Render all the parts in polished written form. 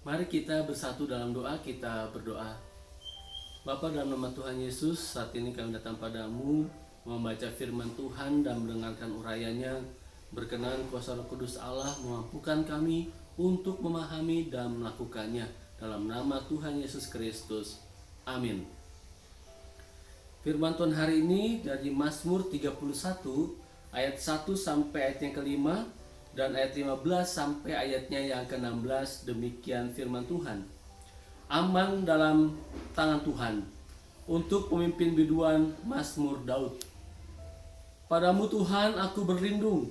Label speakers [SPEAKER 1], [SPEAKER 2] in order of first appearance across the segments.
[SPEAKER 1] Mari kita bersatu dalam doa, kita berdoa. Bapa, dalam nama Tuhan Yesus, saat ini kami datang padamu membaca firman Tuhan dan mendengarkan urayanya. Berkenan kuasa Roh Kudus Allah memampukan kami untuk memahami dan melakukannya. Dalam nama Tuhan Yesus Kristus. Amin. Firman Tuhan hari ini dari Mazmur 31 ayat 1 sampai ayat yang kelima dan ayat 15 sampai ayatnya yang ke-16. Demikian firman Tuhan. Aman dalam tangan Tuhan. Untuk pemimpin biduan, Mazmur Daud. Padamu Tuhan aku berlindung,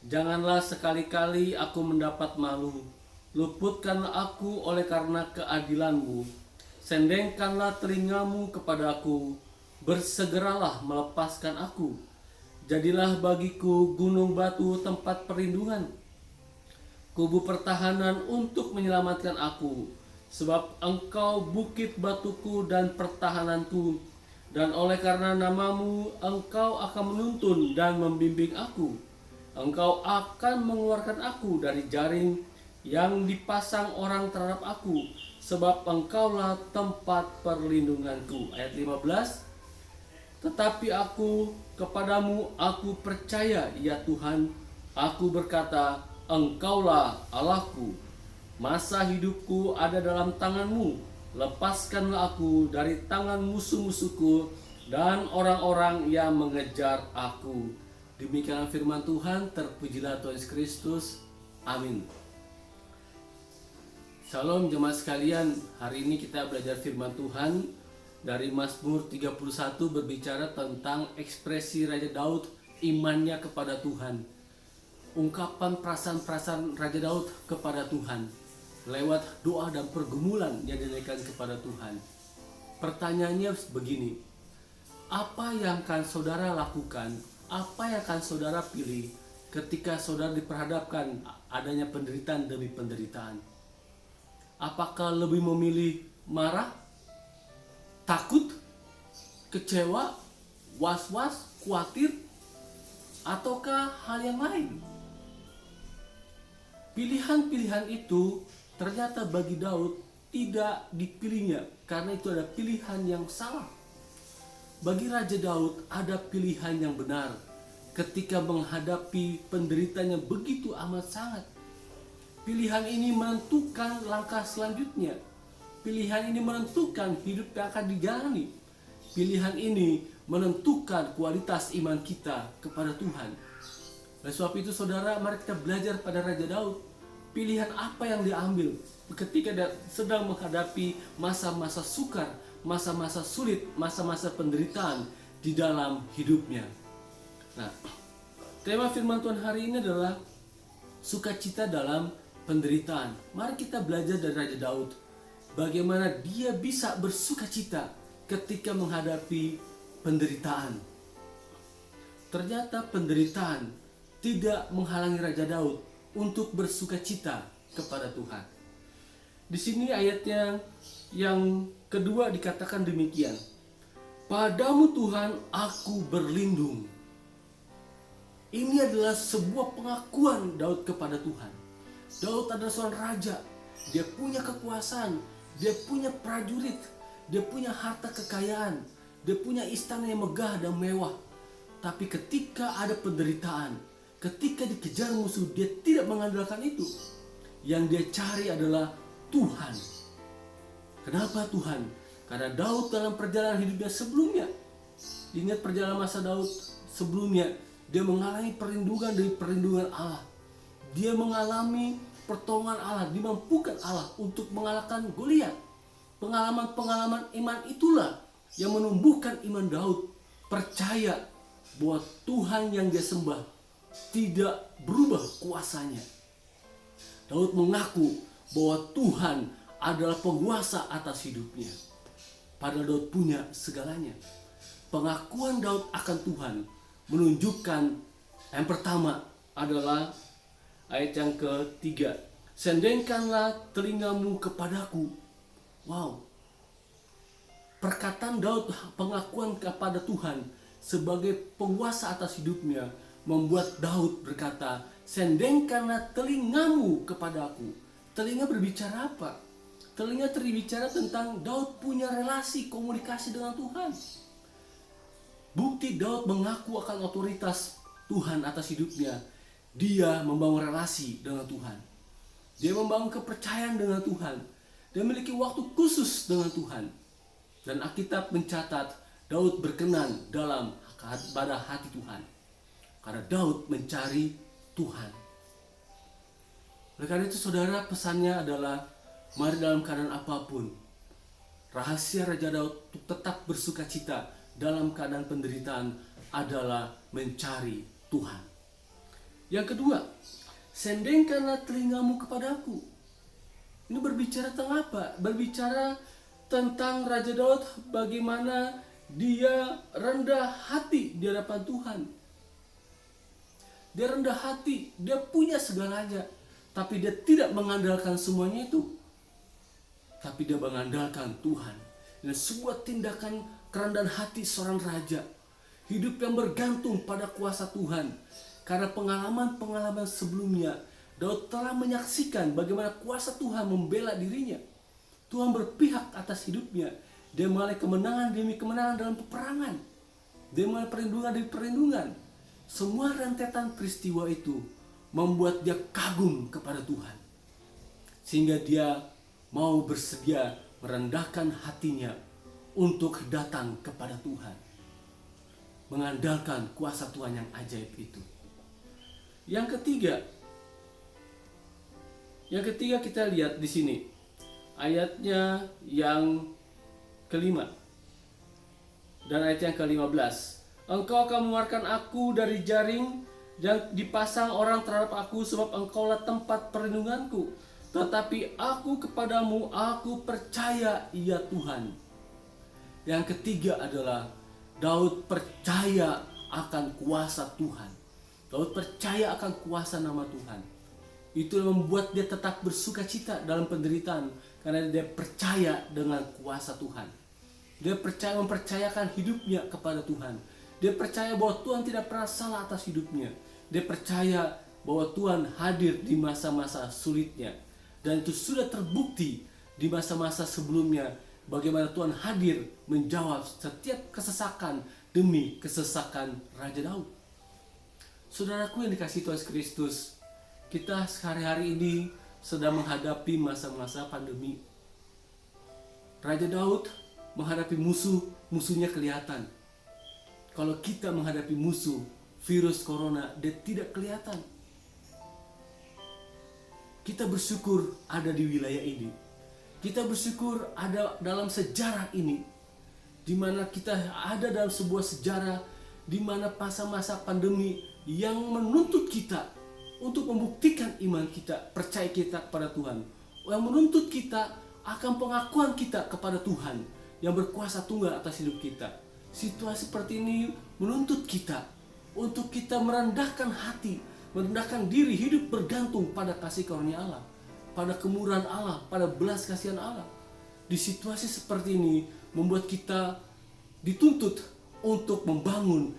[SPEAKER 1] janganlah sekali-kali aku mendapat malu. Luputkanlah aku oleh karena keadilan-Mu. Sendengkanlah telingamu kepadaku, bersegeralah melepaskan aku. Jadilah bagiku gunung batu tempat perlindungan, kubu pertahanan untuk menyelamatkan aku. Sebab Engkau bukit batuku dan pertahananku, dan oleh karena namamu Engkau akan menuntun dan membimbing aku. Engkau akan mengeluarkan aku dari jaring yang dipasang orang terhadap aku, sebab Engkaulah tempat perlindunganku. Ayat 15. Tetapi aku kepadamu aku percaya, ya Tuhan. Aku berkata, Engkaulah Allahku. Masa hidupku ada dalam tangan-Mu. Lepaskanlah aku dari tangan musuh-musuhku dan orang-orang yang mengejar aku. Demikian firman Tuhan. Terpujilah Tuhan Yesus Kristus. Amin. Shalom jemaat sekalian. Hari ini kita belajar firman Tuhan dari Mazmur 31, berbicara tentang ekspresi Raja Daud, imannya kepada Tuhan. Ungkapan perasaan-perasaan Raja Daud kepada Tuhan lewat doa dan pergumulan yang dinaikkan kepada Tuhan. Pertanyaannya begini, apa yang akan saudara lakukan, apa yang akan saudara pilih ketika saudara diperhadapkan adanya penderitaan demi penderitaan? Apakah lebih memilih marah, takut, kecewa, was-was, khawatir, ataukah hal yang lain? Pilihan-pilihan itu ternyata bagi Daud tidak dipilihnya, karena itu ada pilihan yang salah. Bagi Raja Daud ada pilihan yang benar ketika menghadapi penderitaan yang begitu amat sangat. Pilihan ini menentukan langkah selanjutnya. Pilihan ini menentukan hidup yang akan dijalani. Pilihan ini menentukan kualitas iman kita kepada Tuhan. Oleh sebab itu saudara, mari kita belajar pada Raja Daud. Pilihan apa yang diambil ketika dia sedang menghadapi masa-masa sukar, masa-masa sulit, masa-masa penderitaan di dalam hidupnya. Nah, tema firman Tuhan hari ini adalah sukacita dalam penderitaan. Mari kita belajar dari Raja Daud, bagaimana dia bisa bersukacita ketika menghadapi penderitaan. Ternyata penderitaan tidak menghalangi Raja Daud untuk bersukacita kepada Tuhan. Di sini ayatnya yang kedua dikatakan demikian. Padamu Tuhan aku berlindung. Ini adalah sebuah pengakuan Daud kepada Tuhan. Daud adalah seorang raja. Dia punya kekuasaan, dia punya prajurit, dia punya harta kekayaan, dia punya istana yang megah dan mewah. Tapi ketika ada penderitaan, ketika dikejar musuh, dia tidak mengandalkan itu. Yang dia cari adalah Tuhan. Kenapa Tuhan? Karena Daud dalam perjalanan hidupnya sebelumnya, ingat perjalanan masa Daud sebelumnya, dia mengalami perlindungan dari perlindungan Allah. Dia mengalami pertolongan Allah, dimampukan Allah untuk mengalahkan Goliat. Pengalaman-pengalaman iman itulah yang menumbuhkan iman Daud, percaya bahwa Tuhan yang dia sembah tidak berubah kuasanya. Daud mengaku bahwa Tuhan adalah penguasa atas hidupnya. Padahal Daud punya segalanya. Pengakuan Daud akan Tuhan menunjukkan yang pertama adalah ayat yang ketiga. Sendengkanlah telingamu kepadaku. Wow. Perkataan Daud, pengakuan kepada Tuhan sebagai penguasa atas hidupnya, membuat Daud berkata, sendengkanlah telingamu kepadaku. Telinga berbicara apa? telinga terbicara tentang Daud punya relasi komunikasi dengan Tuhan. Bukti Daud mengaku akan otoritas Tuhan atas hidupnya. Dia membangun relasi dengan Tuhan. Dia membangun kepercayaan dengan Tuhan. Dia memiliki waktu khusus dengan Tuhan. Dan Alkitab mencatat Daud berkenan pada hati Tuhan. Karena Daud mencari Tuhan. Oleh karena itu saudara, pesannya adalah mari dalam keadaan apapun, rahasia Raja Daud untuk tetap bersuka cita dalam keadaan penderitaan adalah mencari Tuhan. Yang kedua, sendengkanlah telingamu kepadaku. Ini berbicara tentang apa? Berbicara tentang Raja Daud, bagaimana dia rendah hati di hadapan Tuhan. Dia rendah hati, dia punya segalanya, tapi dia tidak mengandalkan semuanya itu. Tapi dia mengandalkan Tuhan. Dan sebuah tindakan kerendahan hati seorang raja. Hidup yang bergantung pada kuasa Tuhan. Karena pengalaman-pengalaman sebelumnya, Daud telah menyaksikan bagaimana kuasa Tuhan membela dirinya. Tuhan berpihak atas hidupnya. Dia mengalami kemenangan demi kemenangan dalam peperangan. Dia mengalami perlindungan demi perlindungan. Semua rentetan peristiwa itu membuat dia kagum kepada Tuhan. Sehingga dia mau bersedia merendahkan hatinya untuk datang kepada Tuhan. Mengandalkan kuasa Tuhan yang ajaib itu. Yang ketiga kita lihat di sini. Ayatnya yang kelima. Dan ayat yang ke-15. Engkau akan mengeluarkan aku dari jaring yang dipasang orang terhadap aku, sebab engkaulah tempat perlindunganku. Tetapi aku kepadamu, aku percaya ya Tuhan. Yang ketiga adalah Daud percaya akan kuasa Tuhan. Daud percaya akan kuasa nama Tuhan. Itu yang membuat dia tetap bersuka cita dalam penderitaan, karena dia percaya dengan kuasa Tuhan. Dia mempercayakan hidupnya kepada Tuhan. Dia percaya bahwa Tuhan tidak pernah salah atas hidupnya. Dia percaya bahwa Tuhan hadir di masa-masa sulitnya. Dan itu sudah terbukti di masa-masa sebelumnya, bagaimana Tuhan hadir menjawab setiap kesesakan demi kesesakan Raja Daud. Saudaraku yang dikasihi Tuhan Kristus, kita sehari-hari ini sedang menghadapi masa-masa pandemi. Raja Daud menghadapi musuhnya kelihatan. Kalau kita menghadapi musuh virus corona, dia tidak kelihatan. Kita bersyukur ada di wilayah ini. Kita bersyukur ada dalam sejarah ini, di mana kita ada dalam sebuah sejarah di mana masa-masa pandemi yang menuntut kita untuk membuktikan iman kita, percaya kita kepada Tuhan, yang menuntut kita akan pengakuan kita kepada Tuhan yang berkuasa tunggal atas hidup kita. Situasi seperti ini menuntut kita untuk kita merendahkan hati, merendahkan diri, hidup bergantung pada kasih karunia Allah, pada kemurahan Allah, pada belas kasihan Allah. Di situasi seperti ini membuat kita dituntut untuk membangun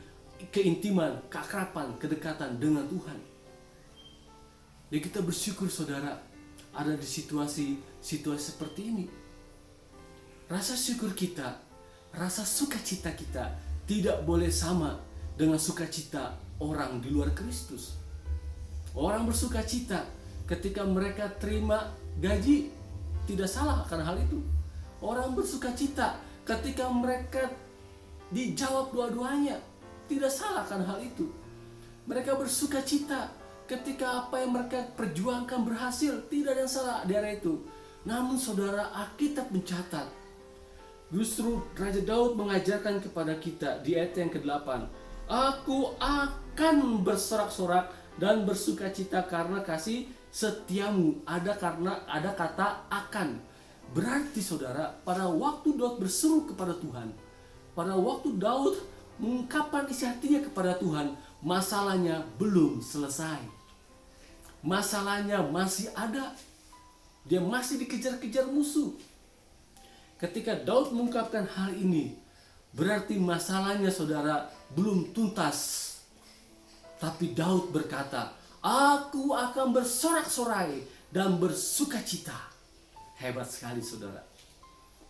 [SPEAKER 1] keintiman, keakraban, kedekatan dengan Tuhan. Dan kita bersyukur saudara ada di situasi seperti ini. Rasa syukur kita, rasa sukacita kita tidak boleh sama dengan sukacita orang di luar Kristus. Orang bersukacita ketika mereka terima gaji, tidak salah akan hal itu. Orang bersukacita ketika mereka dijawab dua-duanya, tidak salah akan hal itu. Mereka bersukacita ketika apa yang mereka perjuangkan berhasil, tidak ada yang salah di area itu. Namun saudara, Alkitab mencatat, justru Raja Daud mengajarkan kepada kita di ayat yang ke-8, aku akan bersorak-sorak dan bersukacita karena kasih setiamu. Ada kata akan. Berarti saudara, pada waktu Daud berseru kepada Tuhan, pada waktu Daud mengungkapkan isi hatinya kepada Tuhan, masalahnya belum selesai. Masalahnya masih ada. Dia masih dikejar-kejar musuh. Ketika Daud mengungkapkan hal ini, berarti masalahnya saudara belum tuntas. Tapi Daud berkata, aku akan bersorak-sorai dan bersukacita. Hebat sekali saudara.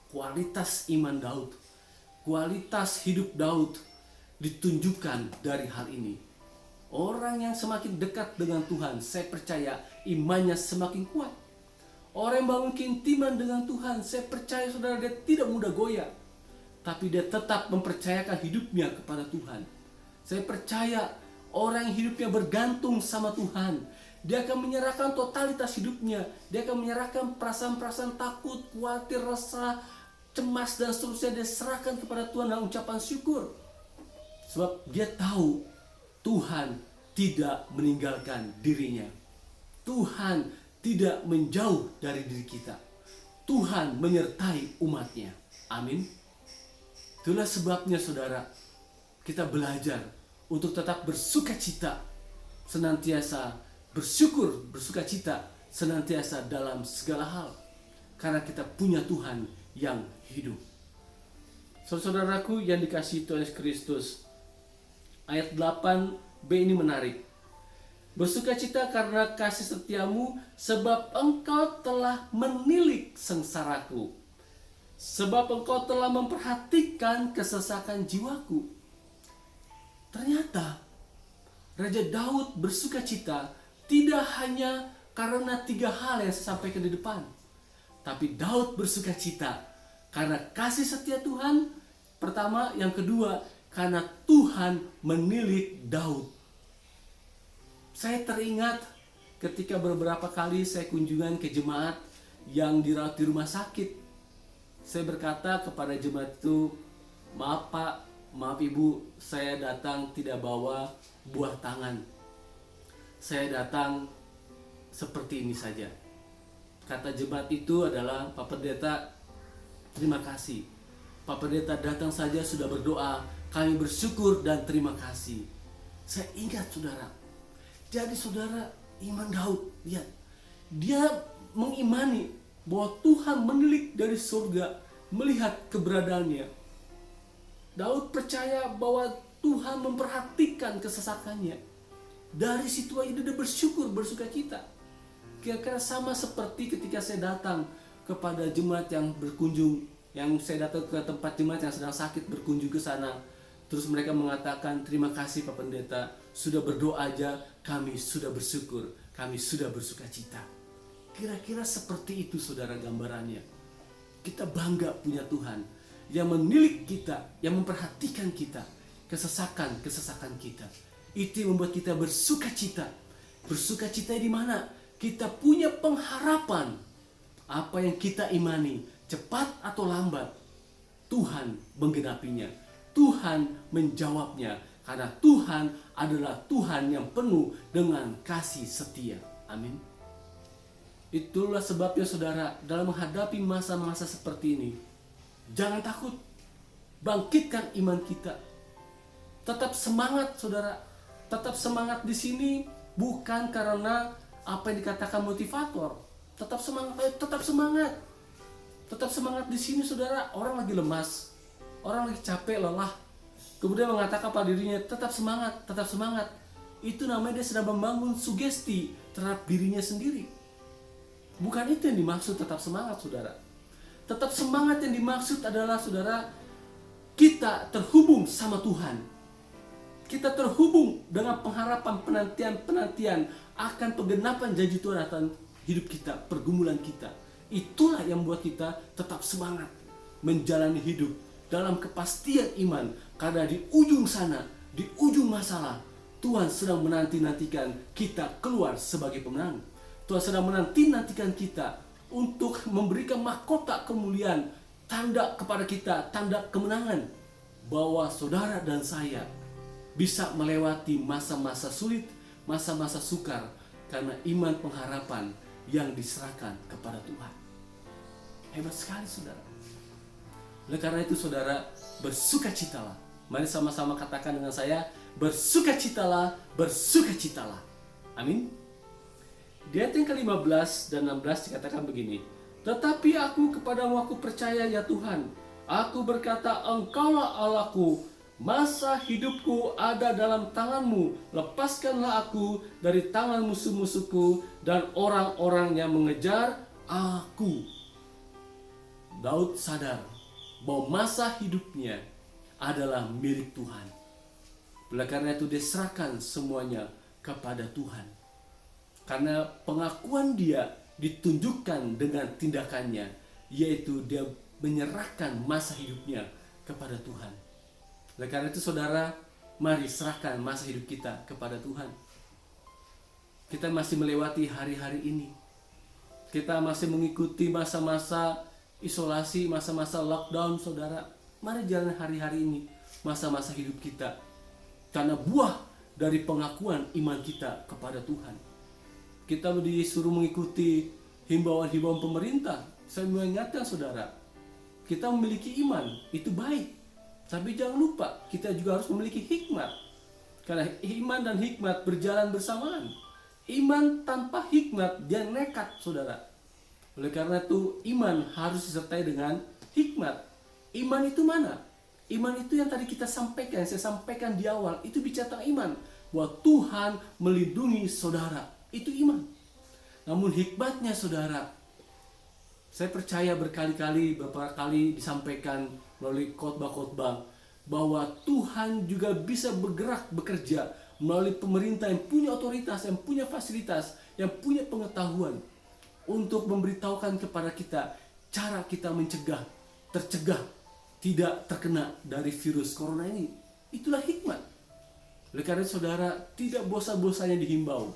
[SPEAKER 1] Kualitas iman Daud, kualitas hidup Daud ditunjukkan dari hal ini. Orang yang semakin dekat dengan Tuhan, saya percaya imannya semakin kuat. Orang yang bangun keintiman dengan Tuhan, saya percaya saudara, dia tidak mudah goyah, tapi dia tetap mempercayakan hidupnya kepada Tuhan. Saya percaya orang yang hidupnya bergantung sama Tuhan, dia akan menyerahkan totalitas hidupnya. Dia akan menyerahkan perasaan-perasaan takut, khawatir, resah, cemas dan seterusnya. Dia serahkan kepada Tuhan dengan ucapan syukur. Sebab dia tahu Tuhan tidak meninggalkan dirinya. Tuhan tidak menjauh dari diri kita. Tuhan menyertai umatnya. Amin. Itulah sebabnya saudara, kita belajar untuk tetap bersukacita, senantiasa bersyukur, bersukacita senantiasa dalam segala hal, karena kita punya Tuhan yang hidup. Saudaraku yang dikasihi Tuhan Yesus Kristus, ayat 8b ini menarik. Bersukacita karena kasih setiamu, sebab engkau telah menilik sengsaraku, sebab engkau telah memperhatikan kesesakan jiwaku. Ternyata Raja Daud bersukacita tidak hanya karena 3 hal yang saya sampaikan di depan, tapi Daud bersukacita karena kasih setia Tuhan pertama, yang kedua karena Tuhan menilik Daud. Saya teringat ketika beberapa kali saya kunjungan ke jemaat yang dirawat di rumah sakit. Saya berkata kepada jemaat itu, maaf Pak, maaf Ibu, saya datang tidak bawa buah tangan. Saya datang seperti ini saja. Kata jemaat itu adalah, Pak Pendeta, terima kasih. Pak Pendeta datang saja sudah berdoa, kami bersyukur dan terima kasih. Saya ingat saudara. Jadi saudara, iman Daud, lihat, dia mengimani bahwa Tuhan menilik dari surga melihat keberadaannya. Daud percaya bahwa Tuhan memperhatikan kesesakannya. Dari situ aja dia bersyukur, bersukacita. Kira-kira sama seperti ketika saya datang kepada jemaat yang berkunjung, yang saya datang ke tempat jemaat yang sedang sakit, berkunjung ke sana. Terus mereka mengatakan, terima kasih Pak Pendeta, sudah berdoa aja, kami sudah bersyukur, kami sudah bersukacita. Kira-kira seperti itu saudara gambarannya. Kita bangga punya Tuhan yang menilik kita, yang memperhatikan kita, kesesakan kita. Itu yang membuat kita bersukacita. Bersukacita di mana? Kita punya pengharapan. Apa yang kita imani, cepat atau lambat, Tuhan menggenapinya. Tuhan menjawabnya. Karena Tuhan adalah Tuhan yang penuh dengan kasih setia. Amin. Itulah sebabnya saudara, dalam menghadapi masa-masa seperti ini, jangan takut. Bangkitkan iman kita. Tetap semangat saudara. Tetap semangat di sini bukan karena apa yang dikatakan motivator. Tetap semangat, tetap semangat. Tetap semangat di sini saudara. Orang lagi lemas, orang lagi capek, lelah, kemudian mengatakan pada dirinya tetap semangat, tetap semangat. Itu namanya dia sedang membangun sugesti terhadap dirinya sendiri. Bukan itu yang dimaksud tetap semangat saudara. Tetap semangat yang dimaksud adalah saudara, kita terhubung sama Tuhan. Kita terhubung dengan pengharapan, penantian akan penggenapan janji Tuhan akan hidup kita, pergumulan kita. Itulah yang membuat kita tetap semangat menjalani hidup dalam kepastian iman. Karena di ujung sana, di ujung masalah, Tuhan sedang menanti-nantikan kita keluar sebagai pemenang. Tuhan sedang menanti-nantikan kita untuk memberikan mahkota kemuliaan, tanda kepada kita, tanda kemenangan, bahwa saudara dan saya bisa melewati masa-masa sulit, masa-masa sukar, karena iman pengharapan yang diserahkan kepada Tuhan. Hebat sekali saudara. Oleh karena itu saudara, bersukacitalah. Mari sama-sama katakan dengan saya, bersukacitalah, bersukacitalah. Amin. Di ayat yang ke-15 dan 16 dikatakan begini, tetapi aku kepadamu aku percaya ya Tuhan. Aku berkata, Engkaulah Allahku. Masa hidupku ada dalam tanganmu. Lepaskanlah aku dari tangan musuh-musuhku dan orang-orang yang mengejar aku. Daud sadar bahwa masa hidupnya adalah milik Tuhan. Oleh karena itu dia serahkan semuanya kepada Tuhan. Karena pengakuan dia ditunjukkan dengan tindakannya, yaitu dia menyerahkan masa hidupnya kepada Tuhan. Oleh karena itu saudara, mari serahkan masa hidup kita kepada Tuhan. Kita masih melewati hari-hari ini. Kita masih mengikuti masa-masa isolasi, masa-masa lockdown saudara. Mari jalan hari-hari ini, masa-masa hidup kita. Karena buah dari pengakuan iman kita kepada Tuhan. Kita disuruh mengikuti himbauan-himbauan pemerintah. Saya mengingatkan saudara, kita memiliki iman, itu baik. Tapi jangan lupa, kita juga harus memiliki hikmat. Karena iman dan hikmat berjalan bersamaan. Iman tanpa hikmat, dia nekat saudara. Oleh karena itu, iman harus disertai dengan hikmat. Iman itu mana? Iman itu yang tadi kita sampaikan, saya sampaikan di awal, itu bicara tentang iman. Bahwa Tuhan melindungi saudara, itu iman. Namun hikmatnya saudara, saya percaya beberapa kali disampaikan melalui khotbah-khotbah, bahwa Tuhan juga bisa bekerja melalui pemerintah yang punya otoritas, yang punya fasilitas, yang punya pengetahuan, untuk memberitahukan kepada kita cara kita tercegah tidak terkena dari virus corona ini. Itulah hikmat. Oleh karena saudara, tidak bosan-bosannya dihimbau,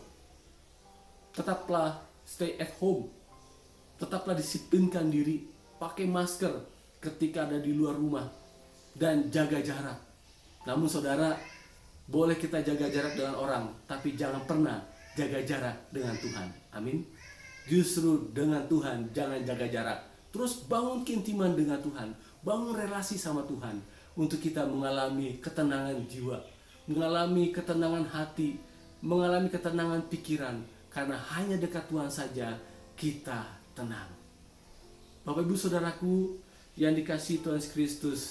[SPEAKER 1] tetaplah stay at home, tetaplah disiplinkan diri, pakai masker ketika ada di luar rumah, dan jaga jarak. Namun saudara, boleh kita jaga jarak dengan orang, tapi jangan pernah jaga jarak dengan Tuhan. Amin. Justru dengan Tuhan jangan jaga jarak. Terus bangun keintiman dengan Tuhan, bangun relasi sama Tuhan, untuk kita mengalami ketenangan jiwa, mengalami ketenangan hati, mengalami ketenangan pikiran. Karena hanya dekat Tuhan saja kita tenang. Bapak Ibu Saudaraku yang dikasihi Tuhan Yesus Kristus,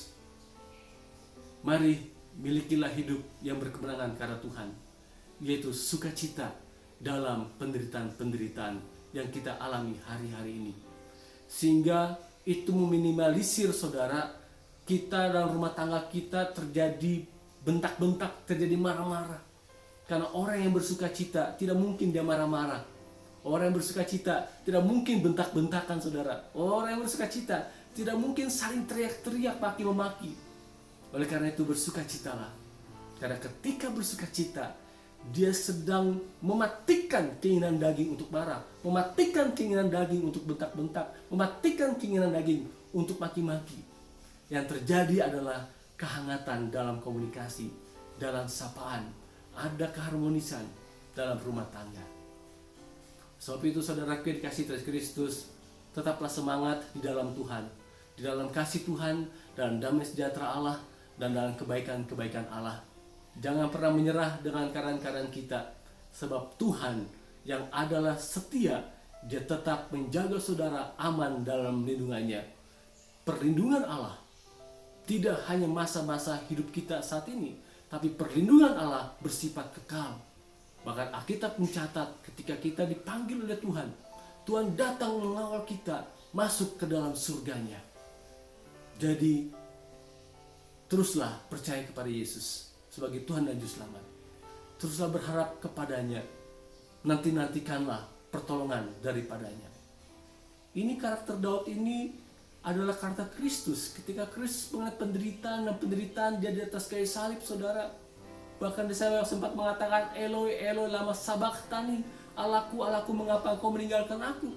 [SPEAKER 1] mari milikilah hidup yang berkemenangan karena Tuhan, yaitu sukacita dalam penderitaan-penderitaan yang kita alami hari-hari ini. Sehingga itu meminimalisir saudara, kita dalam rumah tangga kita terjadi bentak-bentak, terjadi marah-marah. Karena orang yang bersukacita tidak mungkin dia marah-marah. Orang yang bersukacita tidak mungkin bentak-bentakan saudara. Orang yang bersukacita tidak mungkin saling teriak-teriak, maki-memaki. Oleh karena itu bersukacitalah. Karena ketika bersukacita, dia sedang mematikan keinginan daging untuk marah, mematikan keinginan daging untuk bentak-bentak, mematikan keinginan daging untuk maki-maki. Yang terjadi adalah kehangatan dalam komunikasi, dalam sapaan, ada keharmonisan dalam rumah tangga. Sebab itu saudaraku yang dikasihi Tuhan Kristus, tetaplah semangat di dalam Tuhan, di dalam kasih Tuhan, dalam damai sejahtera Allah, dan dalam kebaikan-kebaikan Allah. Jangan pernah menyerah dengan keadaan-keadaan kita, sebab Tuhan yang adalah setia, dia tetap menjaga saudara aman dalam lindungannya. Perlindungan Allah tidak hanya masa-masa hidup kita saat ini, tapi perlindungan Allah bersifat kekal. Bahkan Alkitab mencatat ketika kita dipanggil oleh Tuhan, Tuhan datang mengawal kita masuk ke dalam surganya. Jadi teruslah percaya kepada Yesus sebagai Tuhan dan Juru Selamat. Teruslah berharap kepadanya. Nantikanlah pertolongan daripadanya. Ini karakter Daud ini adalah karakter Kristus. Ketika Kristus mengalami penderitaan dia di atas kayu salib saudara. Bahkan saya sempat mengatakan, Eloi Eloi lama sabachthani, Allahku Allahku mengapa engkau meninggalkan aku.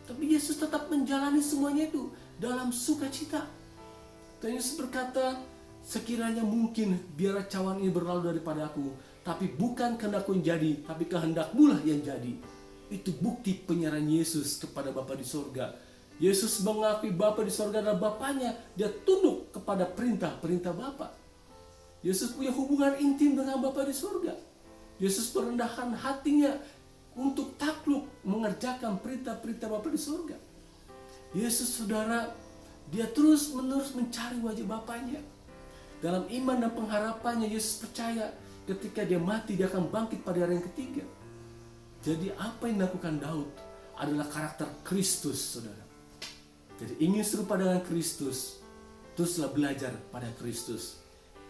[SPEAKER 1] Tapi Yesus tetap menjalani semuanya itu dalam sukacita. Dan Yesus berkata, sekiranya mungkin biar cawan ini berlalu daripada aku, tapi bukan kehendakku yang jadi, tapi kehendakmu lah yang jadi. Itu bukti penyerahan Yesus kepada Bapa di sorga. Yesus mengakui Bapa di sorga adalah Bapanya. Dia tunduk kepada perintah-perintah Bapa. Yesus punya hubungan intim dengan Bapa di sorga. Yesus merendahkan hatinya untuk takluk mengerjakan perintah-perintah Bapa di sorga. Yesus saudara, dia terus-menerus mencari wajah Bapanya. Dalam iman dan pengharapannya, Yesus percaya ketika dia mati, dia akan bangkit pada hari yang ketiga. Jadi apa yang dilakukan Daud adalah karakter Kristus, saudara. Jadi ingin serupa dengan Kristus, teruslah belajar pada Kristus.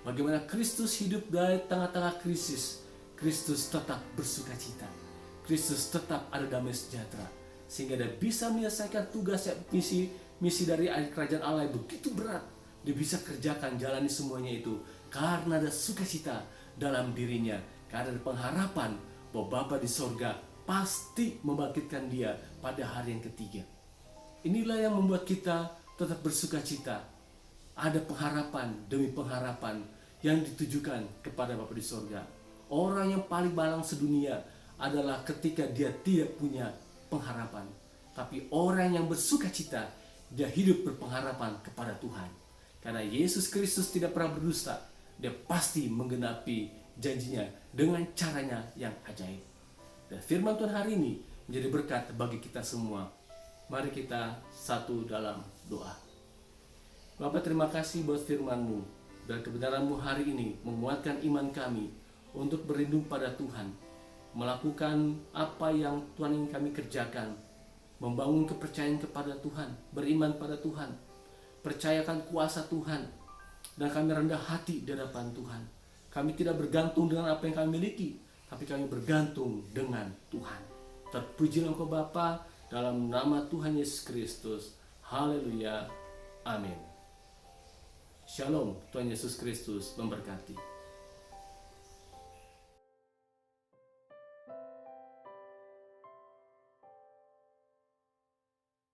[SPEAKER 1] Bagaimana Kristus hidup dari tengah-tengah krisis, Kristus tetap bersuka cita. Kristus tetap ada damai sejahtera. Sehingga dia bisa menyelesaikan tugas misi dari kerajaan Allah yang begitu berat. Dia bisa kerjakan, jalani semuanya itu. Karena ada sukacita dalam dirinya. Karena ada pengharapan bahwa Bapa di sorga pasti membangkitkan dia pada hari yang ketiga. Inilah yang membuat kita tetap bersuka cita. Ada pengharapan demi pengharapan yang ditujukan kepada Bapa di sorga. Orang yang paling malang sedunia adalah ketika dia tidak punya pengharapan. Tapi orang yang bersuka cita, dia hidup berpengharapan kepada Tuhan. Karena Yesus Kristus tidak pernah berdusta. Dia pasti menggenapi janjinya dengan caranya yang ajaib. Dan firman Tuhan hari ini menjadi berkat bagi kita semua. Mari kita satu dalam doa. Bapa, terima kasih buat firman-Mu dan kebenaran-Mu hari ini menguatkan iman kami untuk berlindung pada Tuhan, melakukan apa yang Tuhan ingin kami kerjakan, membangun kepercayaan kepada Tuhan, beriman pada Tuhan, percayakan kuasa Tuhan, dan kami rendah hati di hadapan Tuhan. Kami tidak bergantung dengan apa yang kami miliki, tapi kami bergantung dengan Tuhan. Terpujilah Engkau Bapa, dalam nama Tuhan Yesus Kristus. Haleluya. Amin. Shalom. Tuhan Yesus Kristus memberkati.